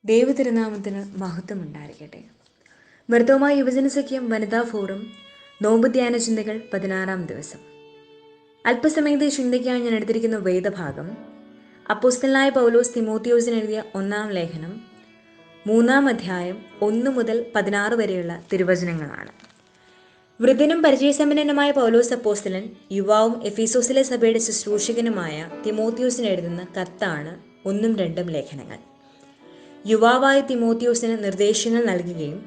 ദൈവതിരുനാമത്തിന് മഹത്വമുണ്ടായിരിക്കട്ടെ. മർത്തോമായ യുവജന സഖ്യം വനിതാ ഫോറം നോമ്പ് ധ്യാന ചിന്തകൾ 16-ാം ദിവസം. അല്പസമയത്തെ ചിന്തയ്ക്കായി ഞാൻ എടുത്തിരിക്കുന്ന വേദഭാഗം അപ്പോസ്തലനായ പൗലോസ് തിമോത്തിയോസിന് എഴുതിയ 1-ാം ലേഖനം 3-ാം അധ്യായം 1 മുതൽ 16 വരെയുള്ള തിരുവചനങ്ങളാണ്. വൃദ്ധനും പരിചയസമ്പന്നനുമായ പൗലോസ് അപ്പോസ്തലൻ യുവാവും എഫീസോസിലെ സഭയുടെ ശുശ്രൂഷകനുമായ തിമോത്തിയോസിന് എഴുതുന്ന കത്താണ് 1-ഉം 2-ഉം ലേഖനങ്ങൾ. യുവാവായ തിമോത്തിയോസിന് നിർദ്ദേശങ്ങൾ നൽകുകയും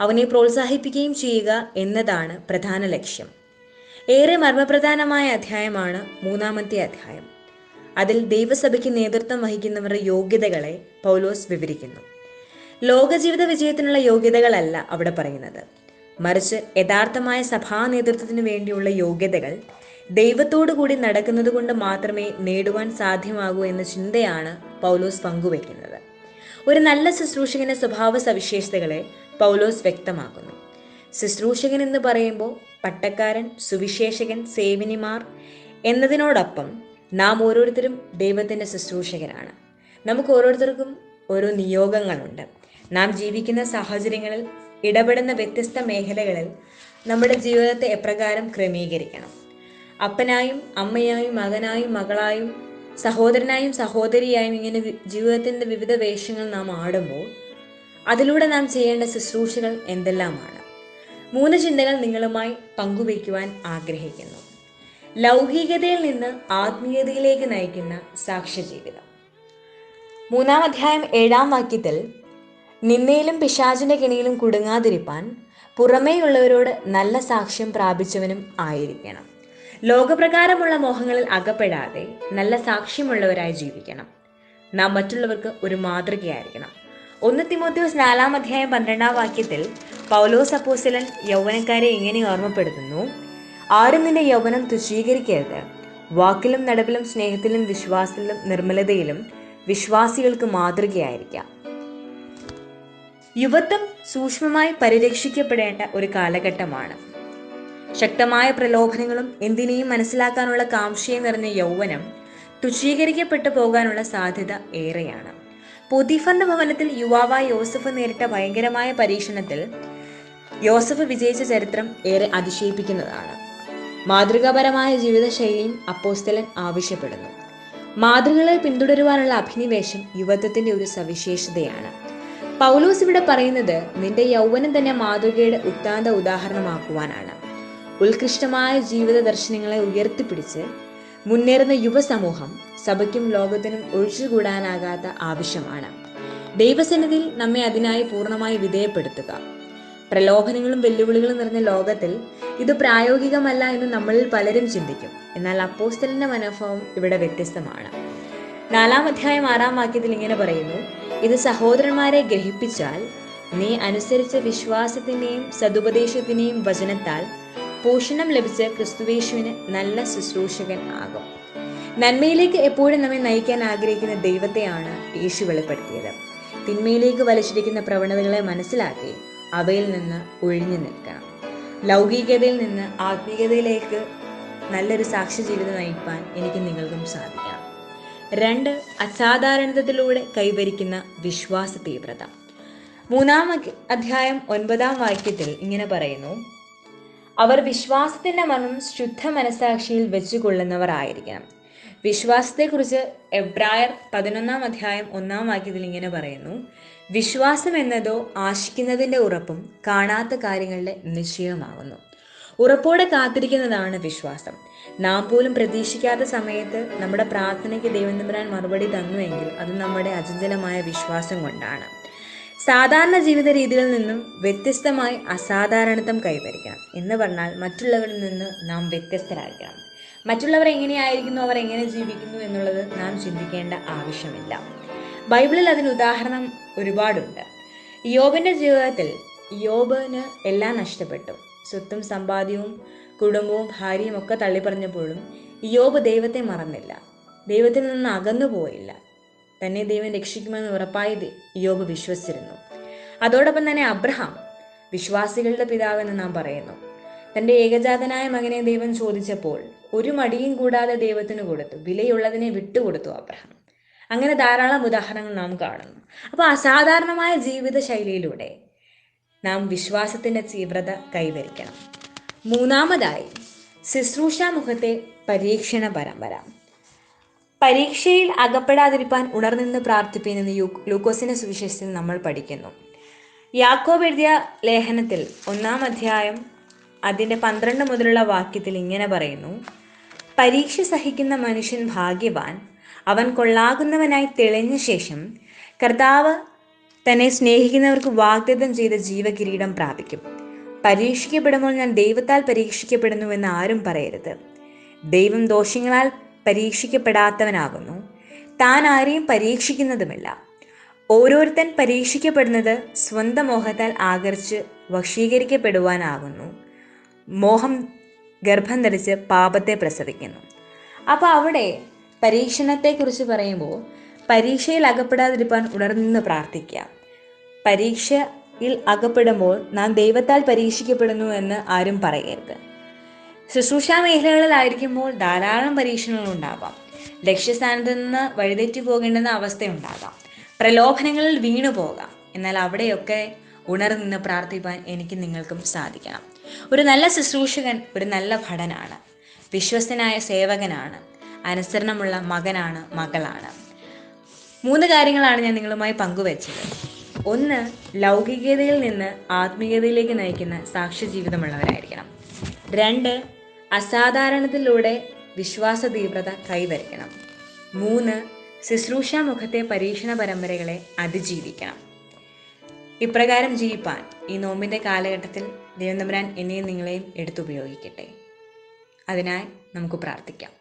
അവനെ പ്രോത്സാഹിപ്പിക്കുകയും ചെയ്യുക എന്നതാണ് പ്രധാന ലക്ഷ്യം. ഏറെ മർമ്മപ്രധാനമായ അധ്യായമാണ് 3-ാമത്തെ അധ്യായം. അതിൽ ദൈവസഭയ്ക്ക് നേതൃത്വം വഹിക്കുന്നവരുടെ യോഗ്യതകളെ പൗലോസ് വിവരിക്കുന്നു. ലോകജീവിത വിജയത്തിനുള്ള യോഗ്യതകളല്ല അവിടെ പറയുന്നത്, മറിച്ച് യഥാർത്ഥമായ സഭാ നേതൃത്വത്തിന് വേണ്ടിയുള്ള യോഗ്യതകൾ ദൈവത്തോടു കൂടി നടക്കുന്നത് കൊണ്ട് മാത്രമേ നേടുവാൻ സാധ്യമാകൂ എന്ന ചിന്തയാണ് പൗലോസ് പങ്കുവയ്ക്കുന്നത്. ഒരു നല്ല ശുശ്രൂഷകന്റെ സ്വഭാവ സവിശേഷതകളെ പൗലോസ് വ്യക്തമാക്കുന്നു. ശുശ്രൂഷകൻ എന്ന് പറയുമ്പോൾ പട്ടക്കാരൻ, സുവിശേഷകൻ, സേവനിമാർ എന്നതിനോടൊപ്പം നാം ഓരോരുത്തരും ദൈവത്തിൻ്റെ ശുശ്രൂഷകരാണ്. നമുക്ക് ഓരോരുത്തർക്കും ഓരോ നിയോഗങ്ങളുണ്ട്. നാം ജീവിക്കുന്ന സാഹചര്യങ്ങളിൽ ഇടപെടുന്ന വ്യത്യസ്ത മേഖലകളിൽ നമ്മുടെ ജീവിതത്തെ എപ്രകാരം ക്രമീകരിക്കണം. അപ്പനായും അമ്മയായും മകനായും മകളായും സഹോദരനായും സഹോദരിയായും ഇങ്ങനെ ജീവിതത്തിൻ്റെ വിവിധ വേഷങ്ങൾ നാം ആടുമ്പോൾ അതിലൂടെ നാം ചെയ്യേണ്ട ശുശ്രൂഷകൾ എന്തെല്ലാമാണ്? 3 ചിന്തകൾ നിങ്ങളുമായി പങ്കുവയ്ക്കുവാൻ ആഗ്രഹിക്കുന്നു. ലൗകികതയിൽ നിന്ന് ആത്മീയതയിലേക്ക് നയിക്കുന്ന സാക്ഷ്യജീവിതം. 3-ാം അധ്യായം 7-ാം വാക്യത്തിൽ നിന്നയിലും പിശാചിന്റെ കെണിയിലും കുടുങ്ങാതിരിപ്പാൻ പുറമേയുള്ളവരോട് നല്ല സാക്ഷ്യം പ്രാപിച്ചവനും ആയിരിക്കണം. ലോകപ്രകാരമുള്ള മോഹങ്ങളിൽ അകപ്പെടാതെ നല്ല സാക്ഷ്യമുള്ളവരായി ജീവിക്കണം. നാം മറ്റുള്ളവർക്ക് ഒരു മാതൃകയായിരിക്കണം. 1 തിമോത്തിയോസ് 4-ാം അധ്യായം 12-ാം വാക്യത്തിൽ പൗലോസ് അപ്പോസ്തലൻ യൗവനക്കാരെ ഇങ്ങനെ ഓർമ്മപ്പെടുത്തുന്നു: ആരും നിന്റെ യൗവനം തുച്ഛീകരിക്കരുത്. വാക്കിലും നടപ്പിലും സ്നേഹത്തിലും വിശ്വാസത്തിലും നിർമ്മലതയിലും വിശ്വാസികൾക്ക് മാതൃകയായിരിക്കാം. യുവത്വം സൂക്ഷ്മമായി പരിരക്ഷിക്കപ്പെടേണ്ട ഒരു കാലഘട്ടമാണ്. ശക്തമായ പ്രലോഭനങ്ങളും എന്തിനേയും മനസ്സിലാക്കാനുള്ള കാംക്ഷയും നിറഞ്ഞ യൗവനം തുച്ഛീകരിക്കപ്പെട്ടു പോകാനുള്ള സാധ്യത ഏറെയാണ്. പോത്തിഫറിന്റെ ഭവനത്തിൽ യുവാവായ യോസഫ് നേരിട്ട ഭയങ്കരമായ പരീക്ഷണത്തിൽ യോസഫ് വിജയിച്ച ചരിത്രം ഏറെ അതിശയിപ്പിക്കുന്നതാണ്. മാതൃകാപരമായ ജീവിതശൈലിയും അപ്പോസ്തലൻ ആവശ്യപ്പെടുന്നു. മാതൃകകളെ പിന്തുടരുവാനുള്ള അഭിനിവേശം യുവത്വത്തിന്റെ ഒരു സവിശേഷതയാണ്. പൗലോസ് ഇവിടെ പറയുന്നത് നിന്റെ യൗവനം തന്നെ മാതൃകയുടെ ഉത്താന്ത ഉദാഹരണമാക്കുവാനാണ്. ഉത്കൃഷ്ടമായ ജീവിത ദർശനങ്ങളെ ഉയർത്തിപ്പിടിച്ച് മുന്നേറുന്ന യുവസമൂഹം സഭയ്ക്കും ലോകത്തിനും ഒഴിച്ചുകൂടാനാകാത്ത ആവശ്യമാണ്. ദൈവസന്നിധിയിൽ നമ്മെ അതിനായി പൂർണ്ണമായി വിധേയപ്പെടുത്തുക. പ്രലോഭനങ്ങളും വെല്ലുവിളികളും നിറഞ്ഞ ലോകത്തിൽ ഇത് പ്രായോഗികമല്ല എന്ന് നമ്മളിൽ പലരും ചിന്തിക്കും. എന്നാൽ അപ്പോസ്തലന്റെ മനോഭാവം ഇവിടെ വ്യത്യസ്തമാണ്. 4-ാം അധ്യായം 6-ാം വാക്യത്തിൽ ഇങ്ങനെ പറയുന്നു: ഇത് സഹോദരന്മാരെ ഗ്രഹിപ്പിച്ചാൽ നീ അനുസരിച്ച വിശ്വാസത്തിന്റെയും സതുപദേശത്തിന്റെയും വചനത്താൽ പോഷണം ലഭിച്ച് ക്രിസ്തുവേശുവിന് നല്ല ശുശ്രൂഷകൻ ആകും. നന്മയിലേക്ക് എപ്പോഴും നമ്മെ നയിക്കാൻ ആഗ്രഹിക്കുന്ന ദൈവത്തെയാണ് യേശു വെളിപ്പെടുത്തിയത്. തിന്മയിലേക്ക് വലിച്ചിരിക്കുന്ന പ്രവണതകളെ മനസ്സിലാക്കി അവയിൽ നിന്ന് ഒഴിഞ്ഞു നിൽക്കണം. ലൗകികതയിൽ നിന്ന് ആത്മീയതയിലേക്ക് നല്ലൊരു സാക്ഷ്യജീവിതം നയിപ്പാൻ എനിക്ക് നിങ്ങൾക്കും സാധിക്കണം. 2. അസാധാരണത്വത്തിലൂടെ കൈവരിക്കുന്ന വിശ്വാസ തീവ്രത. 3-ാം അധ്യായം 9-ാം വാക്യത്തിൽ ഇങ്ങനെ പറയുന്നു: അവർ വിശ്വാസത്തിന്റെ മർമ്മം ശുദ്ധ മനസാക്ഷിയിൽ വെച്ചുകൊള്ളുന്നവർ ആയിരിക്കണം. വിശ്വാസത്തെക്കുറിച്ച് എബ്രായർ 11-ാം അധ്യായം 1-ാം വാക്യത്തിൽ ഇങ്ങനെ പറയുന്നു: വിശ്വാസം എന്നതോ ആശിക്കുന്നതിൻ്റെ ഉറപ്പും കാണാത്ത കാര്യങ്ങളുടെ നിശ്ചയമാകുന്നു. ഉറപ്പോടെ കാത്തിരിക്കുന്നതാണ് വിശ്വാസം. നാം പോലും പ്രതീക്ഷിക്കാത്ത സമയത്ത് നമ്മുടെ പ്രാർത്ഥനയ്ക്ക് ദൈവം തമ്പുരാൻ മറുപടി തന്നുവെങ്കിൽ അത് നമ്മുടെ അചഞ്ചലമായ വിശ്വാസം കൊണ്ടാണ്. സാധാരണ ജീവിത രീതികളിൽ നിന്നും വ്യത്യസ്തമായി അസാധാരണത്വം കൈവരിക്കണം. എന്ന് പറഞ്ഞാൽ മറ്റുള്ളവരിൽ നിന്ന് നാം വ്യത്യസ്തരായിരിക്കണം. മറ്റുള്ളവർ എങ്ങനെയായിരിക്കുന്നു, അവർ എങ്ങനെ ജീവിക്കുന്നു എന്നുള്ളത് നാം ചിന്തിക്കേണ്ട ആവശ്യമില്ല. ബൈബിളിൽ അതിന് ഉദാഹരണം ഒരുപാടുണ്ട്. യോബിന്റെ ജീവിതത്തിൽ യോബിന് എല്ലാം നഷ്ടപ്പെട്ടു. സ്വത്തും സമ്പാദ്യവും കുടുംബവും ഭാര്യയും ഒക്കെ തള്ളിപ്പറഞ്ഞപ്പോഴും യോബ് ദൈവത്തെ മറന്നില്ല, ദൈവത്തിൽ നിന്ന് അകന്നു പോയില്ല. തന്നെ ദൈവം രക്ഷിക്കുമെന്ന് ഉറപ്പായി യോബ് വിശ്വസിച്ചിരുന്നു. അതോടൊപ്പം തന്നെ അബ്രഹാം വിശ്വാസികളുടെ പിതാവെന്ന് നാം പറയുന്നു. തൻ്റെ ഏകജാതനായ മകനെ ദൈവം ചോദിച്ചപ്പോൾ ഒരു മടിയും കൂടാതെ ദൈവത്തിന് കൊടുത്തു. വിലയുള്ളതിനെ വിട്ടുകൊടുത്തു അബ്രഹാം. അങ്ങനെ ധാരാളം ഉദാഹരണങ്ങൾ നാം കാണുന്നു. അപ്പോൾ അസാധാരണമായ ജീവിത ശൈലിയിലൂടെ നാം വിശ്വാസത്തിൻ്റെ തീവ്രത കൈവരിക്കണം. മൂന്നാമതായി, ശുശ്രൂഷാമുഖത്തെ പരീക്ഷണ പരമ്പര. പരീക്ഷയിൽ അകപ്പെടാതിരിക്കാൻ ഉണർന്നിന്ന് പ്രാർത്ഥിപ്പിനെന്ന് ലൂക്കോസിന്റെ സുവിശേഷത്തിൽ നമ്മൾ പഠിക്കുന്നു. യാക്കോബ് എഴുതിയ ലേഖനത്തിൽ 1-ാം അധ്യായം അതിൻ്റെ 12 മുതലുള്ള വാക്യത്തിൽ ഇങ്ങനെ പറയുന്നു: പരീക്ഷ സഹിക്കുന്ന മനുഷ്യൻ ഭാഗ്യവാൻ, അവൻ കൊള്ളാകുന്നവനായി തെളിഞ്ഞ ശേഷം കർത്താവ് തന്നെ സ്നേഹിക്കുന്നവർക്ക് വാഗ്ദത്തം ചെയ്ത ജീവകിരീടം പ്രാപിക്കും. പരീക്ഷിക്കപ്പെടുമ്പോൾ ഞാൻ ദൈവത്താൽ പരീക്ഷിക്കപ്പെടുന്നുവെന്ന് ആരും പറയരുത്. ദൈവം ദോഷങ്ങളാൽ പരീക്ഷിക്കപ്പെടാത്തവനാകുന്നു, താൻ ആരെയും പരീക്ഷിക്കുന്നതുമില്ല. ഓരോരുത്തൻ പരീക്ഷിക്കപ്പെടുന്നത് സ്വന്തം മോഹത്താൽ ആകർഷിച്ച് വശീകരിക്കപ്പെടുവാനാകുന്നു. മോഹം ഗർഭം ധരിച്ച് പാപത്തെ പ്രസവിക്കുന്നു. അപ്പോൾ അവിടെ പരീക്ഷണത്തെക്കുറിച്ച് പറയുമ്പോൾ പരീക്ഷയിൽ അകപ്പെടാതിരിക്കാൻ ഉണർന്ന് പ്രാർത്ഥിക്കുക. പരീക്ഷയിൽ അകപ്പെടുമ്പോൾ നാം ദൈവത്താൽ പരീക്ഷിക്കപ്പെടുന്നു എന്ന് ആരും പറയരുത്. ശുശ്രൂഷാ മേഖലകളിലായിരിക്കുമ്പോൾ ധാരാളം പരീക്ഷണങ്ങൾ ഉണ്ടാകാം. ലക്ഷ്യസ്ഥാനത്ത് നിന്ന് വഴിതെറ്റി പോകേണ്ടുന്ന അവസ്ഥയുണ്ടാകാം. പ്രലോഭനങ്ങളിൽ വീണു പോകാം. എന്നാൽ അവിടെയൊക്കെ ഉണർന്ന് പ്രാർത്ഥിപ്പാൻ എനിക്ക് നിങ്ങൾക്കും സാധിക്കണം. ഒരു നല്ല ശുശ്രൂഷകൻ ഒരു നല്ല ഭടനാണ്, വിശ്വസ്തനായ സേവകനാണ്, അനുസരണമുള്ള മകനാണ്, മകളാണ്. 3 കാര്യങ്ങളാണ് ഞാൻ നിങ്ങളുമായി പങ്കുവച്ചത്. 1, ലൗകികതയിൽ നിന്ന് ആത്മീയതയിലേക്ക് നയിക്കുന്ന സാക്ഷ്യ ജീവിതമുള്ളവരായിരിക്കണം. 2, അസാധാരണത്തിലൂടെ വിശ്വാസ തീവ്രത കൈവരിക്കണം. 3, ശുശ്രൂഷാമുഖത്തെ പരീക്ഷണ പരമ്പരകളെ അതിജീവിക്കണം. ഇപ്രകാരം ജീവിപ്പാൻ ഈ നോമ്പിൻ്റെ കാലഘട്ടത്തിൽ ദൈവം തമ്പുരാൻ എന്നെയും നിങ്ങളെയും എടുത്തുപയോഗിക്കട്ടെ. അതിനായി നമുക്ക് പ്രാർത്ഥിക്കാം.